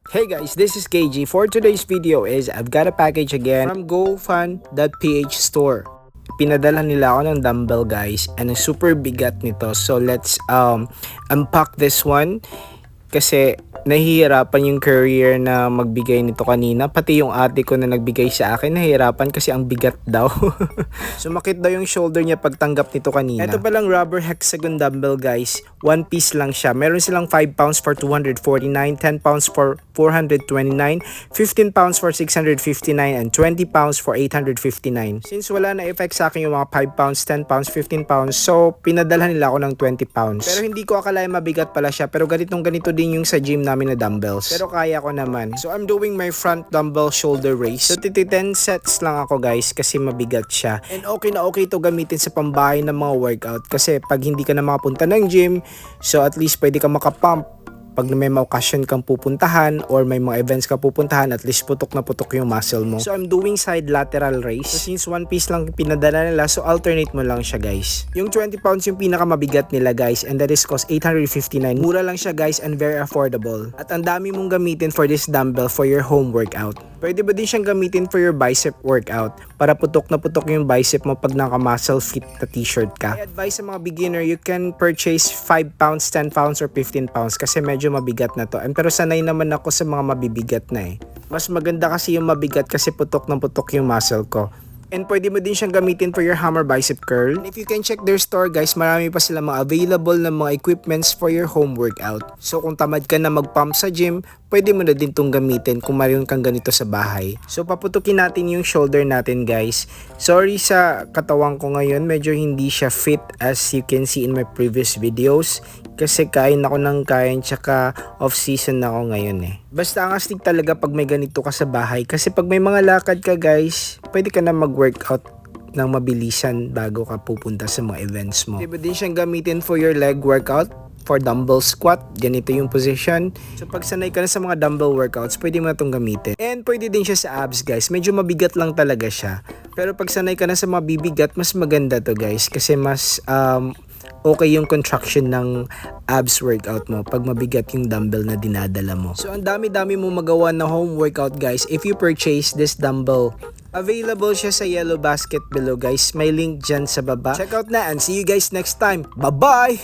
Hey guys, this is KG. For today's video is I've got a package again from GoFund.ph store. Pinadala nila ako ng dumbbell guys and super bigat nito. So let's unpack this one kasi nahihirapan yung courier na magbigay nito kanina. Pati yung ate ko na nagbigay sa akin nahihirapan kasi ang bigat daw. Sumakit daw yung shoulder niya pagtanggap nito kanina. Ito palang rubber hexagon dumbbell guys. One piece lang siya. Meron silang 5 pounds for 249, 10 pounds for 429, 15 pounds for 659, and 20 pounds for 859. Since wala na effect sa akin yung mga 5 pounds, 10 pounds, 15 pounds, so pinadala nila ako ng 20 pounds. Pero hindi ko akalain mabigat pala siya. Pero ganito din yung sa gym namin na dumbbells. Pero kaya ko naman. So I'm doing my front dumbbell shoulder raise. So 10 sets lang ako guys kasi mabigat siya. And okay na okay to gamitin sa pambahay ng mga workout kasi pag hindi ka na makapunta ng gym, so at least pwede ka makapump. Pag may mga occasion kang pupuntahan or may mga events ka pupuntahan, at least putok na putok yung muscle mo. So I'm doing side lateral raise. So since one piece lang pinadala nila, so alternate mo lang siya guys. Yung 20 pounds yung pinakamabigat nila guys and that is cost 859. Mura lang siya guys and very affordable. At ang dami mong gamitin for this dumbbell for your home workout. Pwede ba din siyang gamitin for your bicep workout para putok na putok yung bicep mo pag naka-muscle fit na t-shirt ka. I advise sa mga beginner, you can purchase 5 pounds, 10 pounds, or 15 pounds kasi medyo mabigat na to. Pero sanay naman ako sa mga mabibigat na eh. Mas maganda kasi yung mabigat kasi putok na putok yung muscle ko. And pwede mo din siyang gamitin for your hammer bicep curl. And if you can check their store guys, marami pa sila mga available na mga equipments for your home workout. So kung tamad ka na mag-pump sa gym, pwede mo na din itong gamitin kung mayroon kang ganito sa bahay. So paputukin natin yung shoulder natin guys. Sorry sa katawan ko ngayon, medyo hindi siya fit as you can see in my previous videos. Kasi kain ako ng kain tsaka off-season na ako ngayon eh. Basta ang astig talaga pag may ganito ka sa bahay. Kasi pag may mga lakad ka guys, pwede ka na mag-workout ng mabilisan bago ka pupunta sa mga events mo. Pwede din siyang gamitin for your leg workout. For dumbbell squat, ganito yung position. So pag sanay ka na sa mga dumbbell workouts, pwede mo na itong gamitin. And pwede din siya sa abs guys. Medyo mabigat lang talaga siya. Pero pag sanay ka na sa mga bibigat, mas maganda to guys. Kasi mas okay yung contraction ng abs workout mo pag mabigat yung dumbbell na dinadala mo. So ang dami-dami mo magawa na home workout guys if you purchase this dumbbell. Available siya sa yellow basket below guys. May link dyan sa baba. Check out na and see you guys next time. Bye-bye!